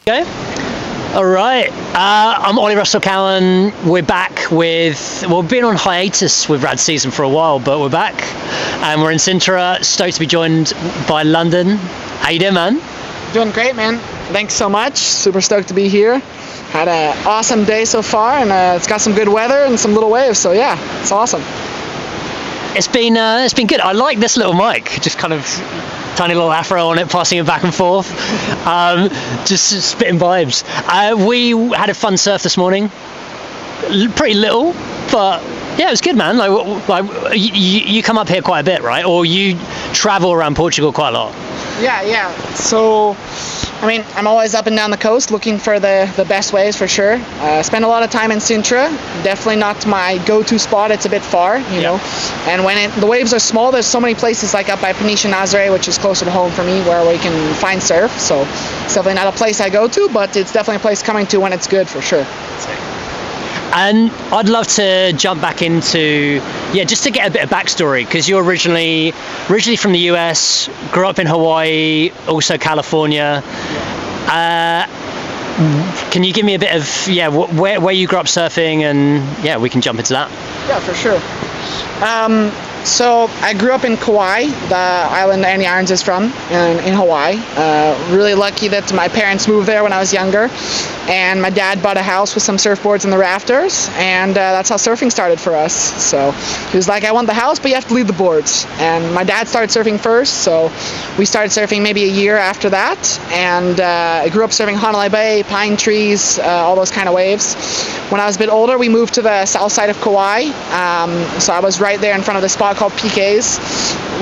Okay. All right. I'm Ollie Russell Cowan. We're back with, we've been on hiatus with RAD season for a while, but we're back. And we're in Sintra, stoked to be joined by London. How you doing, man? Doing great, man. Thanks so much. Super stoked to be here. Had an awesome day so far, and it's got some good weather and some little waves, so yeah, it's awesome. It's been good. I like this little mic, just kind of tiny little afro on it, passing it back and forth, just spitting vibes. We had a fun surf this morning, pretty little, but yeah, it was good, man. Like you come up here quite a bit, right? Or you travel around Portugal quite a lot? Yeah. So, I mean, I'm always up and down the coast looking for the best waves for sure. Spend a lot of time in Sintra. Definitely not my go-to spot. It's a bit far, you know. And when the waves are small, there's so many places like up by Peniche, Nazaré, which is closer to home for me, where we can find surf. So it's definitely not a place I go to, but it's definitely a place coming to when it's good for sure. And I'd love to jump back into, just to get a bit of backstory, because you're originally from the US, grew up in Hawaii, also California. Can you give me a bit of, where you grew up surfing, and we can jump into that. Yeah, for sure. So I grew up in Kauai, the island Annie Irons is from, in Hawaii. Really lucky that my parents moved there when I was younger, and my dad bought a house with some surfboards in the rafters, and that's how surfing started for us. So he was like, I want the house, but you have to leave the boards. And my dad started surfing first, so we started surfing maybe a year after that, and I grew up surfing Honolulu Bay, pine trees, all those kind of waves. When I was a bit older, we moved to the south side of Kauai, so I was right there in front of the spot called PK's.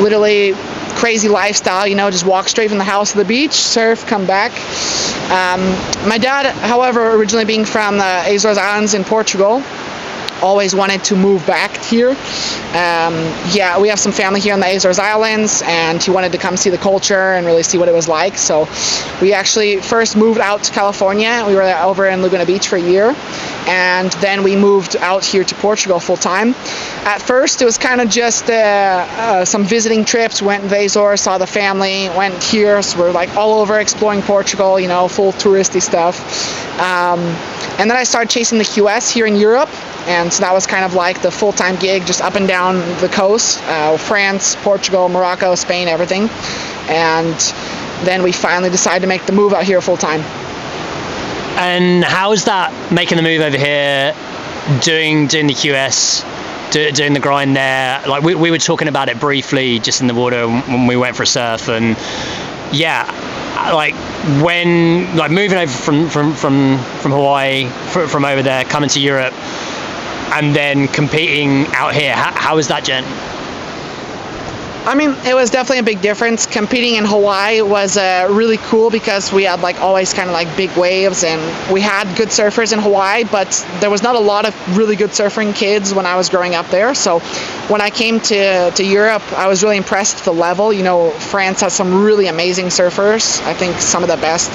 Literally crazy lifestyle, just walk straight from the house to the beach, surf, come back. My dad, however, originally being from the Azores Islands in Portugal, always wanted to move back here. We have some family here in the Azores Islands, and he wanted to come see the culture and really see what it was like. So we actually first moved out to California. We were over in Laguna Beach for a year, and then we moved out here to Portugal full time. At first, it was kind of just some visiting trips. Went to the Azores, saw the family, went here, so we're like all over exploring Portugal, full touristy stuff. And then I started chasing the QS here in Europe. And so that was kind of like the full-time gig, just up and down the coast, France, Portugal, Morocco, Spain, everything. And then we finally decided to make the move out here full-time. And how is that, making the move over here, doing the QS, doing the grind there? Like we were talking about it briefly just in the water when we went for a surf, and moving over from Hawaii, from over there, coming to Europe, and then competing out here. How is that, Jen? I mean, it was definitely a big difference. Competing in Hawaii was really cool because we had always kind of big waves, and we had good surfers in Hawaii, but there was not a lot of really good surfing kids when I was growing up there. So when I came to Europe, I was really impressed with the level. France has some really amazing surfers. I think some of the best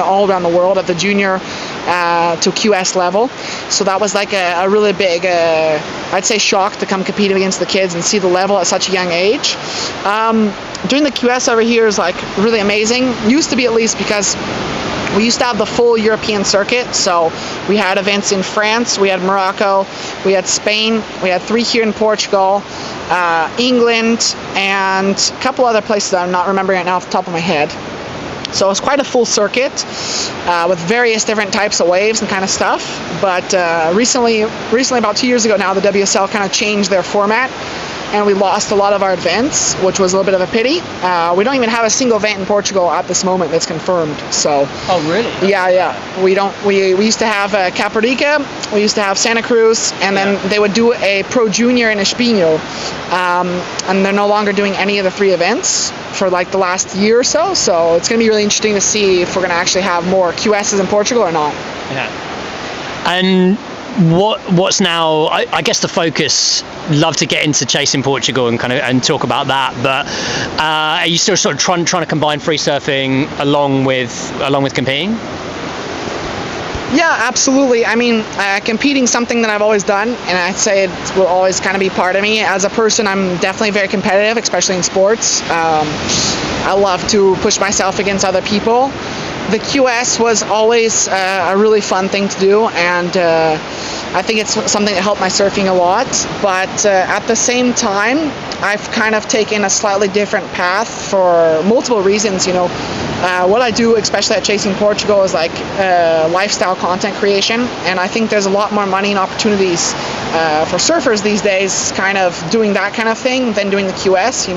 all around the world at the junior to QS level. So that was a really big, I'd say, shock to come compete against the kids and see the level at such a young age. Doing the QS over here is really amazing. Used to be, at least, because we used to have the full European circuit. So we had events in France, we had Morocco, we had Spain, we had 3 here in Portugal, England, and a couple other places that I'm not remembering right now off the top of my head. So it was quite a full circuit with various different types of waves and kind of stuff. But recently, about 2 years ago now, the WSL kind of changed their format, and we lost a lot of our events, which was a little bit of a pity. We don't even have a single event in Portugal at this moment that's confirmed. So. Oh, really? Yeah. We don't. We used to have Caparica, we used to have Santa Cruz, and then they would do a Pro Junior in Espinho, and they're no longer doing any of the 3 events for the last year or so. So it's going to be really interesting to see if we're going to actually have more QSs in Portugal or not. Yeah. And what's now, I guess, the focus? Love to get into chasing Portugal and talk about that, but are you still sort of trying to combine free surfing along with competing? Yeah, absolutely. I mean, competing's something that I've always done, and I'd say it will always kind of be part of me. As a person, I'm definitely very competitive, especially in sports. I love to push myself against other people. the QS was always a really fun thing to do, and I think it's something that helped my surfing a lot. But at the same time, I've kind of taken a slightly different path for multiple reasons. What I do, especially at Chasing Portugal, is like lifestyle content creation, and I think there's a lot more money and opportunities for surfers these days kind of doing that kind of thing than doing the QS.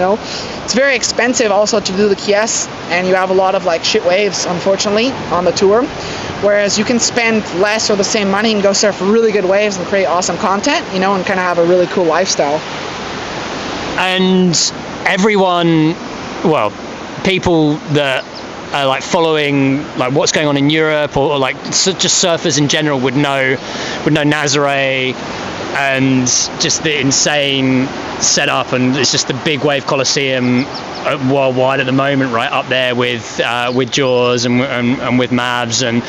It's very expensive also to do the QS, and you have a lot of like shit waves, unfortunately, on the tour, whereas you can spend less or the same money and go surf really good waves and create awesome content, and kind of have a really cool lifestyle. And everyone, well, people that are like following like what's going on in Europe, or like just surfers in general would know Nazaré and just the insane setup, and it's just the big wave coliseum worldwide at the moment, right up there with Jaws and with Mavs and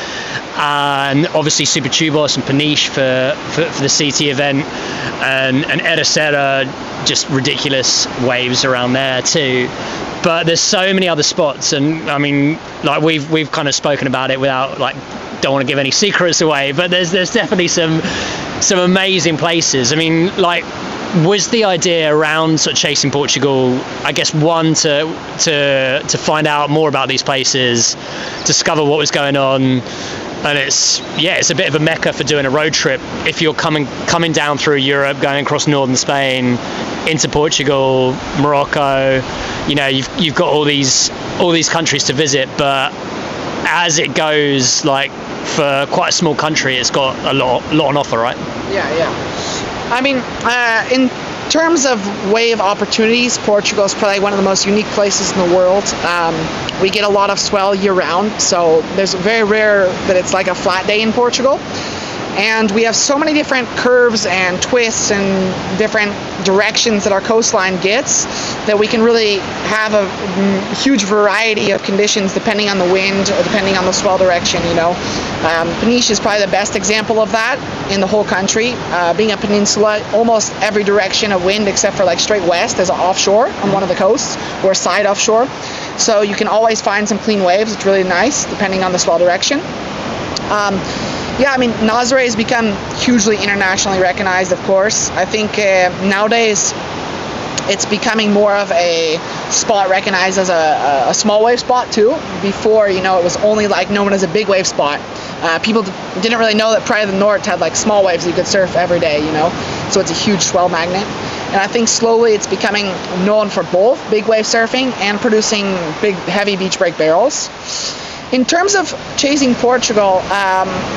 obviously Super Tubos and Peniche for the CT event, and Ericera, just ridiculous waves around there too. But there's so many other spots, and I mean, like we've kind of spoken about it without like, don't want to give any secrets away, but there's definitely some amazing places. I mean, like, was the idea around sort of Chasing Portugal, I guess, one to find out more about these places, discover what was going on, and it's a bit of a mecca for doing a road trip if you're coming down through Europe, going across northern Spain into Portugal, Morocco. You've got all these countries to visit, but as it goes, like, for quite a small country, it's got a lot on offer, right? Yeah. I mean, in terms of wave opportunities, Portugal is probably one of the most unique places in the world. We get a lot of swell year-round, so there's very rare that it's like a flat day in Portugal. And we have so many different curves and twists and different directions that our coastline gets that we can really have a huge variety of conditions depending on the wind or depending on the swell direction. Peniche is probably the best example of that in the whole country. Being a peninsula, almost every direction of wind except for like straight west is offshore on one of the coasts, or side offshore. So you can always find some clean waves. It's really nice depending on the swell direction. Nazaré has become hugely internationally recognized, of course. I think nowadays it's becoming more of a spot recognized as a small wave spot too. Before, it was only like known as a big wave spot. People didn't really know that Praia do Norte had like small waves you could surf every day, so it's a huge swell magnet. And I think slowly it's becoming known for both big wave surfing and producing big heavy beach break barrels. In terms of Chasing Portugal,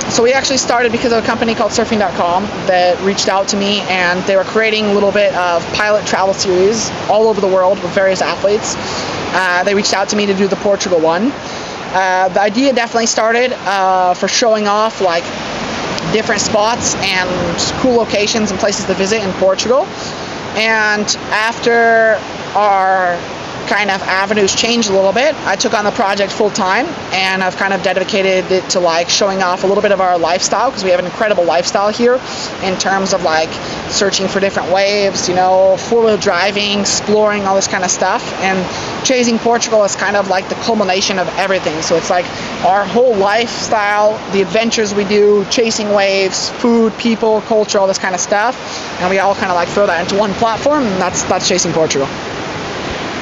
so we actually started because of a company called surfing.com that reached out to me, and they were creating a little bit of pilot travel series all over the world with various athletes. They reached out to me to do the Portugal one. The idea definitely started for showing off like different spots and cool locations and places to visit in Portugal. And after our kind of avenues changed a little bit, I took on the project full time, and I've kind of dedicated it to like showing off a little bit of our lifestyle, because we have an incredible lifestyle here in terms of like searching for different waves, four-wheel driving, exploring, all this kind of stuff. And Chasing Portugal is kind of like the culmination of everything. So it's like our whole lifestyle, the adventures we do, chasing waves, food, people, culture, all this kind of stuff, and we all kind of like throw that into one platform, and that's Chasing Portugal.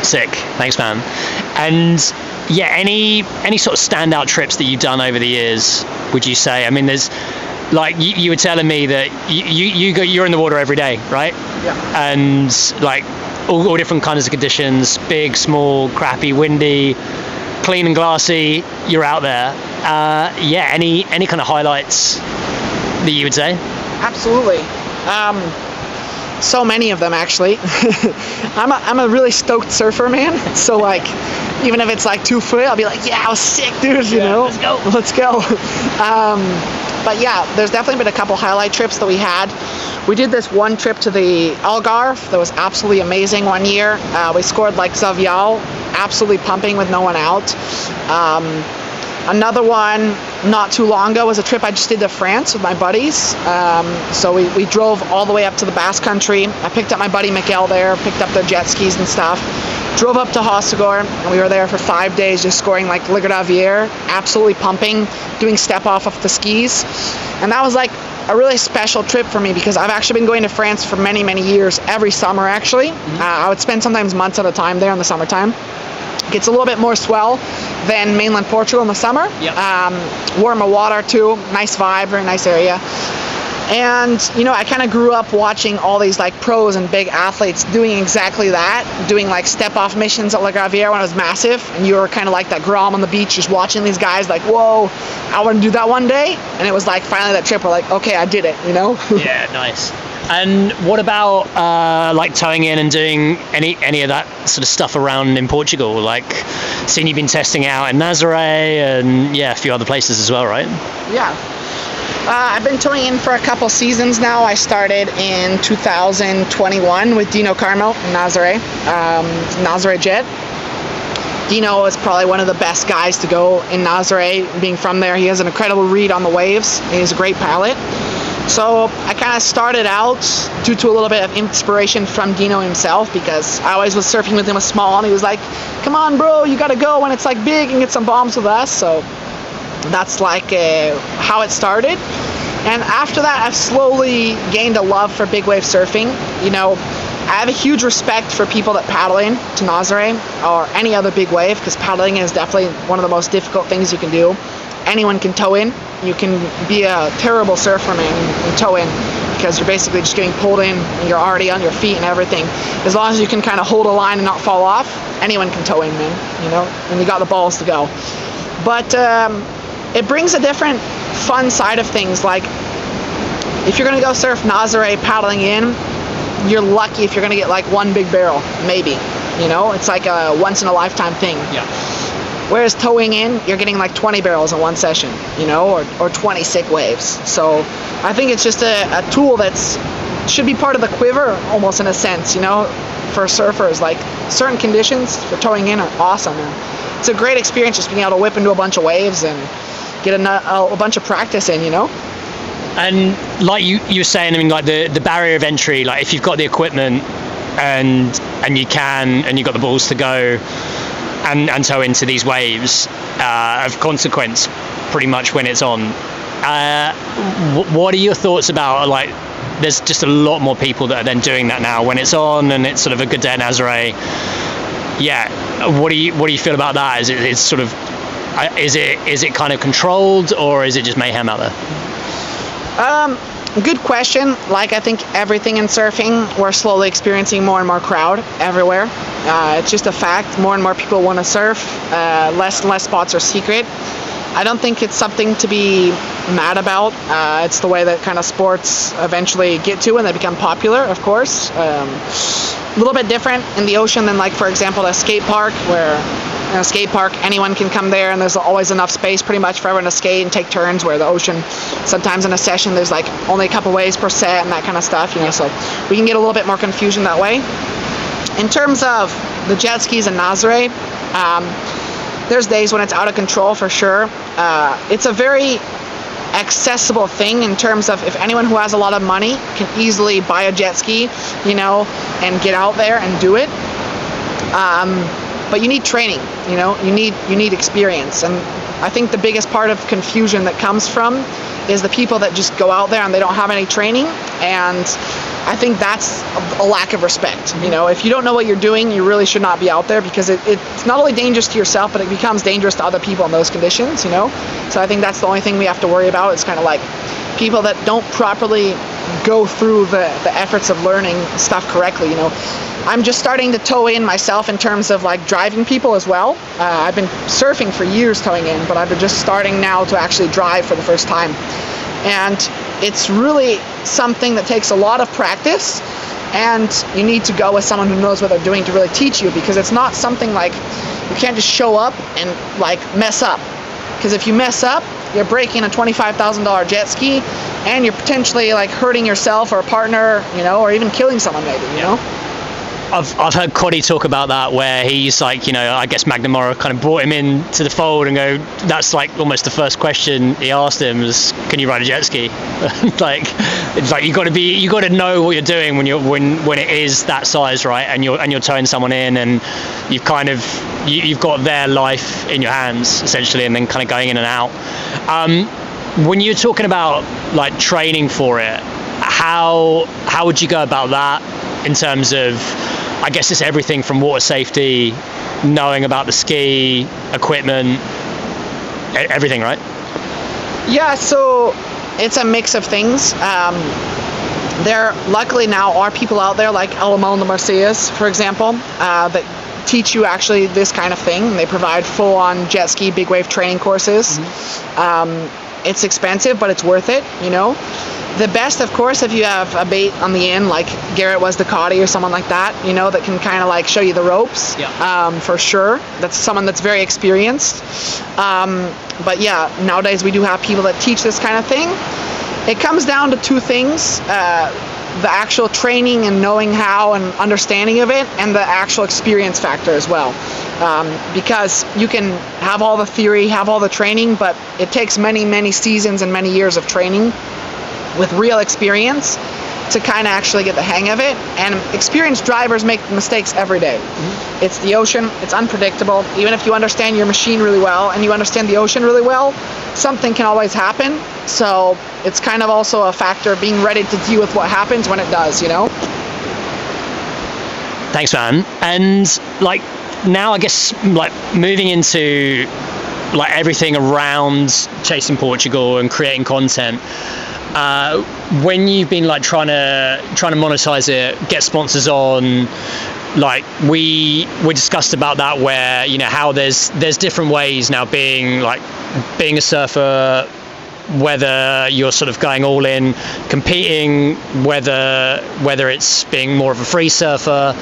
Sick, thanks, man. And yeah, any sort of standout trips that you've done over the years, would you say? I mean, there's like you were telling me that you're in the water every day, right? Yeah. And like all different kinds of conditions, big, small, crappy, windy, clean and glassy, you're out there. Any kind of highlights that you would say? Absolutely. So many of them, actually. I'm a really stoked surfer, man. So like, even if it's like 2 foot, I'll be like, yeah, I was sick, dude. Let's go. But yeah, there's definitely been a couple highlight trips that we had. We did this one trip to the Algarve that was absolutely amazing one year. We scored like Zavial, absolutely pumping with no one out. Another one not too long ago was a trip I just did to France with my buddies. So we drove all the way up to the Basque Country. I picked up my buddy Miguel there, picked up their jet skis and stuff. Drove up to Hossegor, and we were there for 5 days just scoring like Le Gravier, absolutely pumping, doing step off of the skis. And that was like a really special trip for me because I've actually been going to France for many, many years, every summer actually. I would spend sometimes months at a time there in the summertime. Gets a little bit more swell than mainland Portugal in the summer. Yep. Warmer water too, nice vibe, very nice area. And I kind of grew up watching all these like pros and big athletes doing exactly that, doing like step off missions at La Gravière when it was massive, and you were kind of like that grom on the beach just watching these guys like, whoa, I want to do that one day. And it was like finally that trip we're like, okay, I did it, Yeah, nice. And what about like towing in and doing any of that sort of stuff around in Portugal? Like, seeing you've been testing out in Nazaré and a few other places as well, right? Yeah. I've been towing in for a couple seasons now. I started in 2021 with Dino Carmo in Nazaré, Nazaré Jet. Dino is probably one of the best guys to go in Nazaré, being from there. He has an incredible read on the waves, and he's a great pilot. So I kind of started out due to a little bit of inspiration from Dino himself, because I always was surfing with him as small, and he was like, come on bro, you gotta go when it's like big and get some bombs with us. So that's like how it started. And after that, I've slowly gained a love for big wave surfing. I have a huge respect for people that paddle in to Nazaré or any other big wave, because paddling is definitely one of the most difficult things you can do. Anyone can tow in. You can be a terrible surfer, man, and tow in, because you're basically just getting pulled in and you're already on your feet and everything. As long as you can kind of hold a line and not fall off, anyone can tow in, man, and you got the balls to go. But it brings a different fun side of things. Like, if you're going to go surf Nazaré paddling in, you're lucky if you're going to get like one big barrel, maybe. It's like a once in a lifetime thing. Yeah. Whereas towing in, you're getting like 20 barrels in one session, or 20 sick waves. So I think it's just a tool that's should be part of the quiver, almost in a sense, for surfers. Like, certain conditions for towing in are awesome. And it's a great experience just being able to whip into a bunch of waves and get a bunch of practice in, And like you were saying, I mean, like the barrier of entry, like if you've got the equipment and you've got the balls to go and tow into these waves of consequence pretty much when it's on. What are your thoughts about, like, there's just a lot more people that are then doing that now when it's on and it's sort of a good day at Nazaré. Yeah, what do you feel about that? Is it kind of controlled, or is it just mayhem out there? Good question. Like, I think everything in surfing, we're slowly experiencing more and more crowd everywhere. It's just a fact. More and more people want to surf. Less and less spots are secret. I don't think it's something to be mad about. It's the way that kind of sports eventually get to when they become popular, of course. A little bit different in the ocean than, like, for example, a skate park, where in a skate park anyone can come there and there's always enough space pretty much for everyone to skate and take turns, where the ocean, sometimes in a session there's like only a couple waves per set and that kind of stuff, so we can get a little bit more confusion that way. In terms of the jet skis in Nazaré, there's days when it's out of control for sure. It's a very accessible thing in terms of if anyone who has a lot of money can easily buy a jet ski, and get out there and do it. But you need training, you need experience. And I think the biggest part of confusion that comes from is the people that just go out there and they don't have any training. And I think that's a lack of respect. If you don't know what you're doing, you really should not be out there, because it's not only dangerous to yourself, but it becomes dangerous to other people in those conditions, So I think that's the only thing we have to worry about. It's kind of like people that don't properly go through the efforts of learning stuff correctly, I'm just starting to tow in myself in terms of like driving people as well. I've been surfing for years towing in, but I've been just starting now to actually drive for the first time. And it's really something that takes a lot of practice, and you need to go with someone who knows what they're doing to really teach you, because it's not something like you can't just show up and like mess up. Because if you mess up, you're breaking a $25,000 jet ski, and you're potentially like hurting yourself or a partner, or even killing someone maybe, I've heard Coddy talk about that, where he's like, I guess McNamara kind of brought him in to the fold and go, that's like almost the first question he asked him was, can you ride a jet ski? Like, it's like you got to know what you're doing when it is that size, right? And you're towing someone in, and you've got their life in your hands essentially, and then kind of going in and out. When you're talking about like training for it, how would you go about that in terms of, I guess it's everything from water safety, knowing about the ski, equipment, everything, right? Yeah, so it's a mix of things. There luckily now are people out there like Almida and the Marseilles, for example, that teach you actually this kind of thing. They provide full-on jet ski, big wave training courses. It's expensive, but it's worth it, The best, of course, if you have a bait on the end, like Garrett was the Coddy or someone like that, that can kind of like show you the ropes, for sure. That's someone that's very experienced. But yeah, nowadays we do have people that teach this kind of thing. It comes down to two things, the actual training and knowing how and understanding of it, and the actual experience factor as well. Because you can have all the theory, have all the training, but it takes many, many seasons and many years of training with real experience to kind of actually get the hang of it. And experienced drivers make mistakes every day. It's the ocean, it's unpredictable. Even if you understand your machine really well and you understand the ocean really well, something can always happen. So it's kind of also a factor of being ready to deal with what happens when it does, Thanks, man. And like now, I guess like moving into like everything around chasing Portugal and creating content. When you've been like trying to monetize it, get sponsors on, like we discussed about that, where how there's different ways now, being a surfer, whether you're sort of going all in competing, whether it's being more of a free surfer,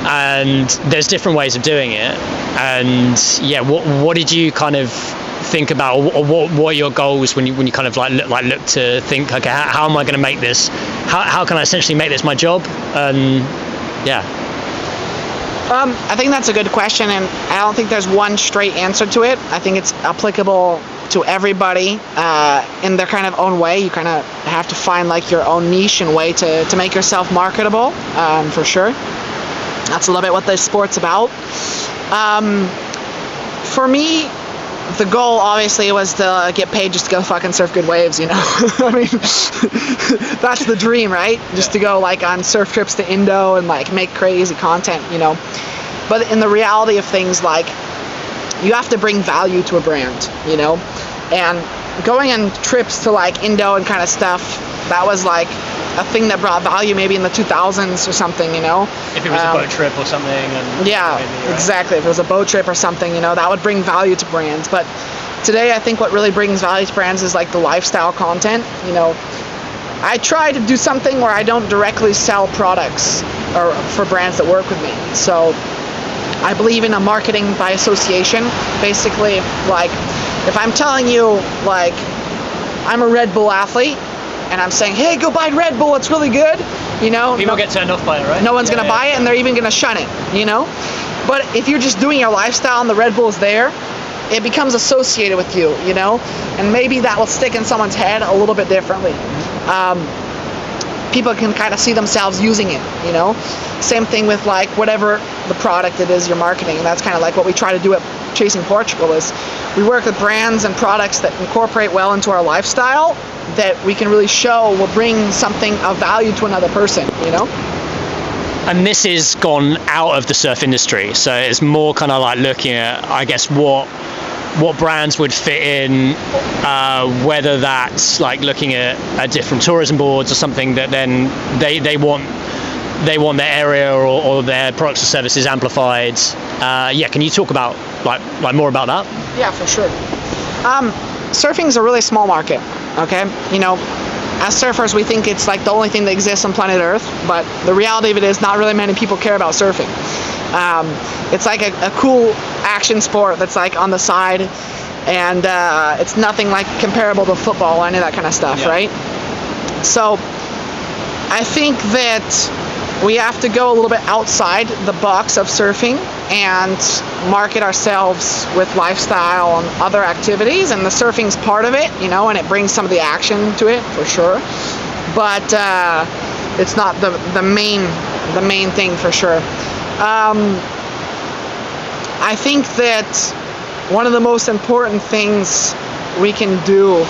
and there's different ways of doing it. And yeah, what did you kind of think about, or what are your goals when you kind of look to think, okay, how am I going to make this? How can I essentially make this my job? Yeah. I think that's a good question, and I don't think there's one straight answer to it. I think it's applicable to everybody in their kind of own way. You kind of have to find like your own niche and way to make yourself marketable, for sure. That's a little bit what this sport's about. For me, the goal obviously was to get paid just to go fucking surf good waves, I mean, that's the dream, right? Just to go like on surf trips to Indo and like make crazy content, But in the reality of things, like, you have to bring value to a brand, And going on trips to like Indo and kind of stuff, that was like a thing that brought value maybe in the 2000s or something, If it was a boat trip or something. And yeah, maybe, right? Exactly. If it was a boat trip or something, that would bring value to brands. But today, I think what really brings value to brands is like the lifestyle content. I try to do something where I don't directly sell products or for brands that work with me. So I believe in a marketing by association. Basically, like, if I'm telling you, like, I'm a Red Bull athlete, and I'm saying, hey, go buy Red Bull, it's really good, People get turned off by it, right? No one's going to buy it, and they're even going to shun it, But if you're just doing your lifestyle and the Red Bull's there, it becomes associated with you, And maybe that will stick in someone's head a little bit differently. People can kind of see themselves using it, Same thing with like whatever the product it is you're marketing. And that's kind of like what we try to do at Chasing Portugal is we work with brands and products that incorporate well into our lifestyle that we can really show will bring something of value to another person, And this is gone out of the surf industry, so it's more kind of like looking at, I guess, what brands would fit in, whether that's like looking at different tourism boards or something that then they want their area or their products or services amplified. Can you talk about like more about that? Yeah, for sure. Surfing is a really small market. Okay, as surfers, we think it's like the only thing that exists on planet Earth, but the reality of it is not really many people care about surfing. It's like a cool action sport that's like on the side, and it's nothing like comparable to football or any of that kind of stuff, right? So I think that we have to go a little bit outside the box of surfing and market ourselves with lifestyle and other activities, and the surfing's part of it, and it brings some of the action to it for sure, but it's not the main thing for sure. I think that one of the most important things we can do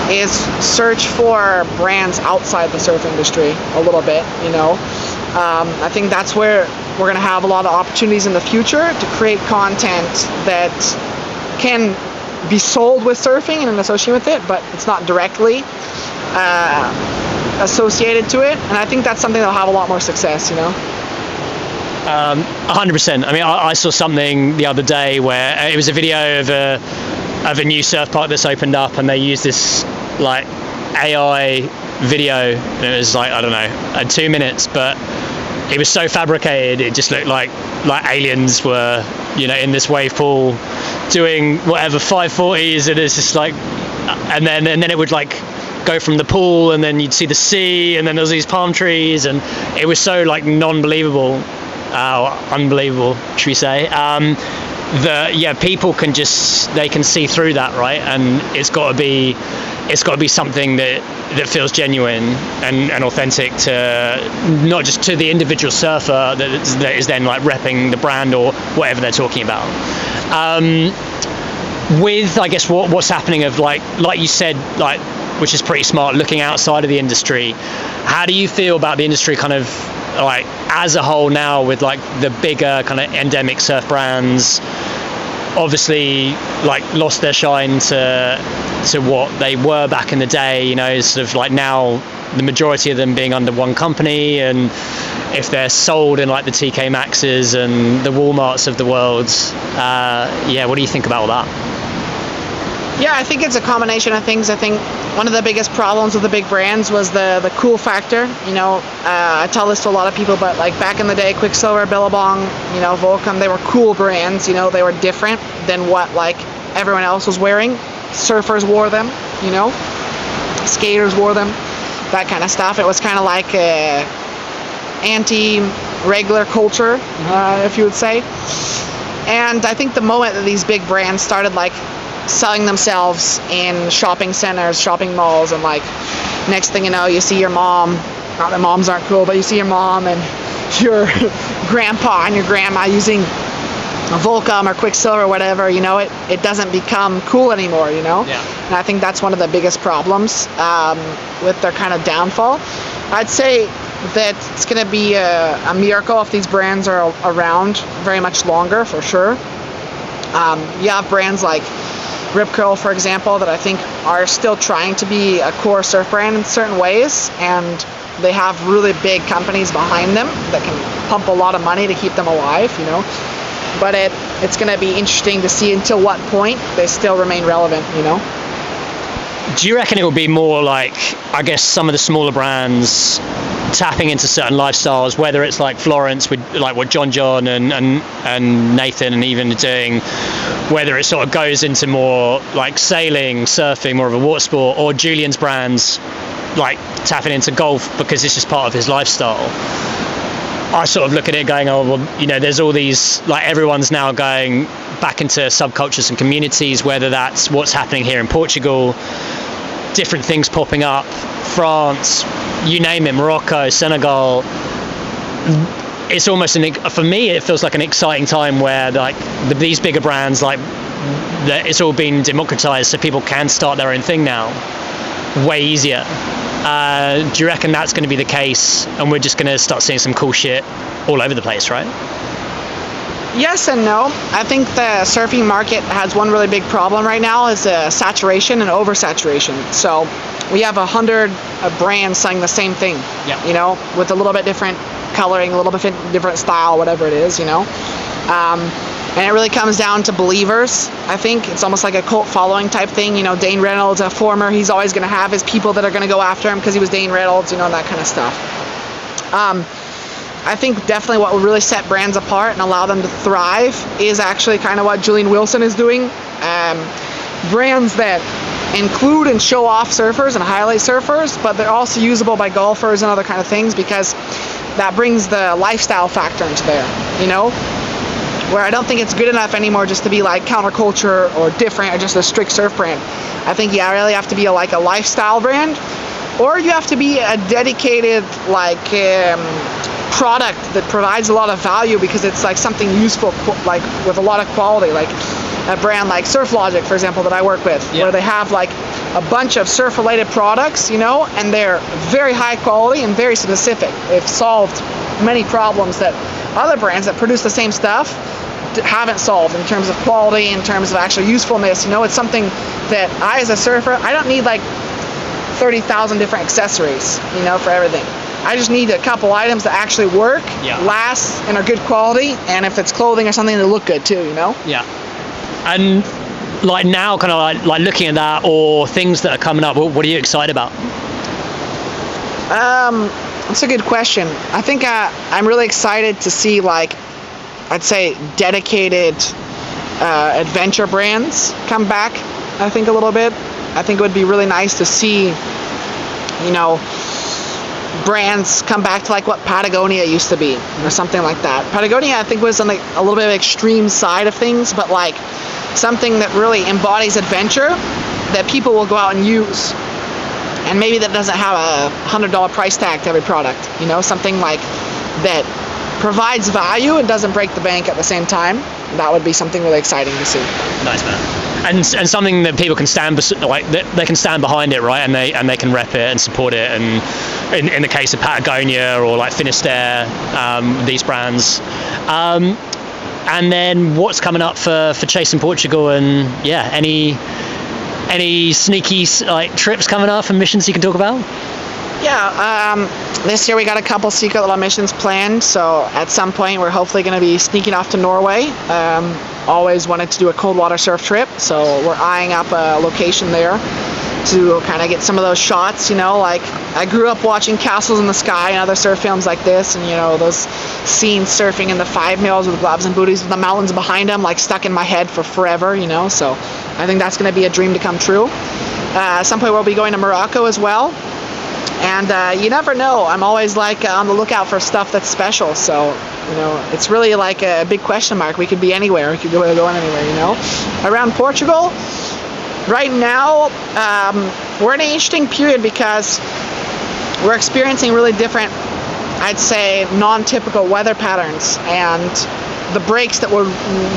is search for brands outside the surf industry a little bit, I think that's where we're going to have a lot of opportunities in the future to create content that can be sold with surfing and associated with it, but it's not directly associated to it. And I think that's something that'll have a lot more success, 100%. I mean, I saw something the other day where it was a video of a new surf park that's opened up, and they used this like AI video, and it was like, I don't know, 2 minutes, but it was so fabricated, it just looked like aliens were, in this wave pool doing whatever 540s, and it's just like, and then it would like go from the pool, and then you'd see the sea, and then there's these palm trees, and it was so like non-believable, unbelievable, should we say, that people can they can see through that, right? And it's got to be something that feels genuine and authentic to not just to the individual surfer that is then like repping the brand or whatever they're talking about. With I guess what's happening of like you said, like, which is pretty smart, looking outside of the industry, how do you feel about the industry kind of like as a whole now, with like the bigger kind of endemic surf brands obviously like lost their shine to what they were back in the day, sort of like now the majority of them being under one company, and if they're sold in like the TK Maxxes and the Walmarts of the world, what do you think about all that? Yeah, I think it's a combination of things. I think one of the biggest problems with the big brands was the cool factor. I tell this to a lot of people, but like back in the day, Quicksilver, Billabong, Volcom, they were cool brands. They were different than what like everyone else was wearing. Surfers wore them, skaters wore them, that kind of stuff. It was kind of like a anti-regular culture, if you would say. And I think the moment that these big brands started like selling themselves in shopping centers, shopping malls, and like next thing you know, you see your mom, not that moms aren't cool, but you see your mom and your grandpa and your grandma using a Volcom or Quicksilver or whatever, it doesn't become cool anymore, Yeah. And I think that's one of the biggest problems with their kind of downfall. I'd say that it's going to be a miracle if these brands are around very much longer, for sure. You have brands like Rip Curl, for example, that I think are still trying to be a core surf brand in certain ways, and they have really big companies behind them that can pump a lot of money to keep them alive, But it's going to be interesting to see until what point they still remain relevant, Do you reckon it will be more like, I guess, some of the smaller brands tapping into certain lifestyles, whether it's like Florence with like what John and Nathan and even doing, whether it sort of goes into more like sailing, surfing, more of a water sport, or Julian's brands like tapping into golf because it's just part of his lifestyle? I sort of look at it going, oh, well, there's all these, like everyone's now going back into subcultures and communities, whether that's what's happening here in Portugal, different things popping up, France, you name it, Morocco, Senegal. It's almost for me, it feels like an exciting time where like these bigger brands, like it's all been democratized, so people can start their own thing now way easier. Do you reckon that's going to be the case, and we're just going to start seeing some cool shit all over the place, right? Yes and no. I think the surfing market has one really big problem right now, is saturation and oversaturation. So we have 100 brands selling the same thing, with a little bit different coloring, a little bit different style, whatever it is, and it really comes down to believers. I think it's almost like a cult following type thing. Dane Reynolds, a former, he's always going to have his people that are going to go after him because he was Dane Reynolds, and that kind of stuff. I think definitely what will really set brands apart and allow them to thrive is actually kind of what Julian Wilson is doing. Brands that include and show off surfers and highlight surfers, but they're also usable by golfers and other kind of things, because that brings the lifestyle factor into there, you know, where I don't think it's good enough anymore just to be like counterculture or different or just a strict surf brand. I think you really have to be like a lifestyle brand, or you have to be a dedicated like product that provides a lot of value because it's like something useful, like with a lot of quality, like a brand like Surf Logic, for example, that I work with, where they have like a bunch of surf related products, you know, and they're very high quality and very specific. They've solved many problems that other brands that produce the same stuff haven't solved in terms of quality, in terms of actual usefulness. You know, it's something that I, as a surfer, I don't need like 30,000 different accessories, you know, for everything. I just need a couple items that actually work, last, and are good quality, and if it's clothing or something, they look good too, you know? Yeah. And like now, kind of like looking at that, or things that are coming up, what are you excited about? That's a good question. I think I'm really excited to see, like, I'd say dedicated adventure brands come back, I think, a little bit. I think it would be really nice to see, you know, brands come back to like what Patagonia used to be, or something like that. Patagonia, I think, was on like a little bit of extreme side of things, but like something that really embodies adventure that people will go out and use, and maybe that doesn't have a $100 price tag to every product, you know, something like that provides value and doesn't break the bank at the same time. That would be something really exciting to see. Nice, man. And something that people can stand like they can stand behind it, right? And they can rep it and support it. And in the case of Patagonia or like Finisterre, these brands. And then what's coming up for Chase in Portugal, and yeah, any sneaky like trips coming up and missions you can talk about? Yeah, this year we got a couple secret little missions planned, so at some point we're hopefully going to be sneaking off to Norway. Always wanted to do a cold water surf trip, so we're eyeing up a location there to kind of get some of those shots, you know, like I grew up watching Castles in the Sky and other surf films like this, and you know, those scenes surfing in the 5 mils with gloves and booties with the mountains behind them, like stuck in my head for forever, you know, so I think that's going to be a dream to come true. At some point we'll be going to Morocco as well. And you never know, I'm always like on the lookout for stuff that's special, so you know, it's really like a big question mark. We could be anywhere, we could go anywhere, you know. Around Portugal right now, we're in an interesting period because we're experiencing really different, I'd say, non-typical weather patterns, and the breaks that would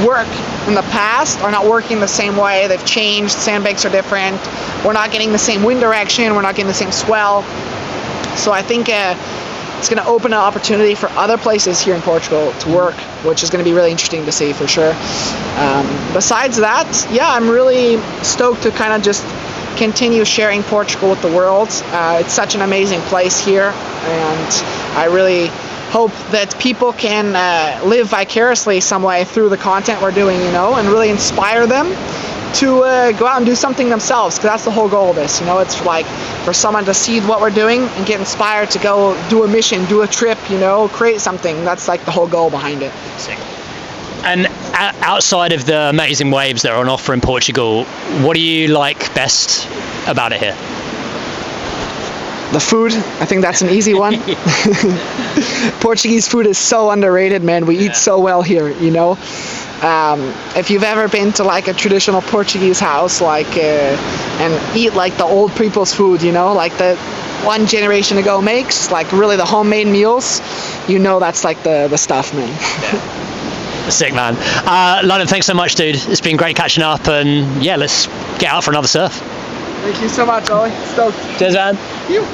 work in the past are not working the same way. They've changed, sandbanks are different, we're not getting the same wind direction, we're not getting the same swell. So I think it's going to open an opportunity for other places here in Portugal to work, which is going to be really interesting to see for sure. Besides that, yeah, I'm really stoked to kind of just continue sharing Portugal with the world. It's such an amazing place here, and I really hope that people can live vicariously some way through the content we're doing, you know, and really inspire them to go out and do something themselves, because that's the whole goal of this, you know. It's like for someone to see what we're doing and get inspired to go do a mission, do a trip, you know, create something. That's like the whole goal behind it. Sick. And outside of the amazing waves that are on offer in Portugal, what do you like best about it here? The food, I think that's an easy one. Portuguese food is so underrated, man. We eat so well here, you know. If you've ever been to like a traditional Portuguese house, like and eat like the old people's food, you know, like the one generation ago makes, like really the homemade meals, you know, that's like the stuff, man. Sick, man. London, thanks so much, dude. It's been great catching up, and yeah, let's get out for another surf. Thank you so much, Ollie. Stoked. Cheers, man. You.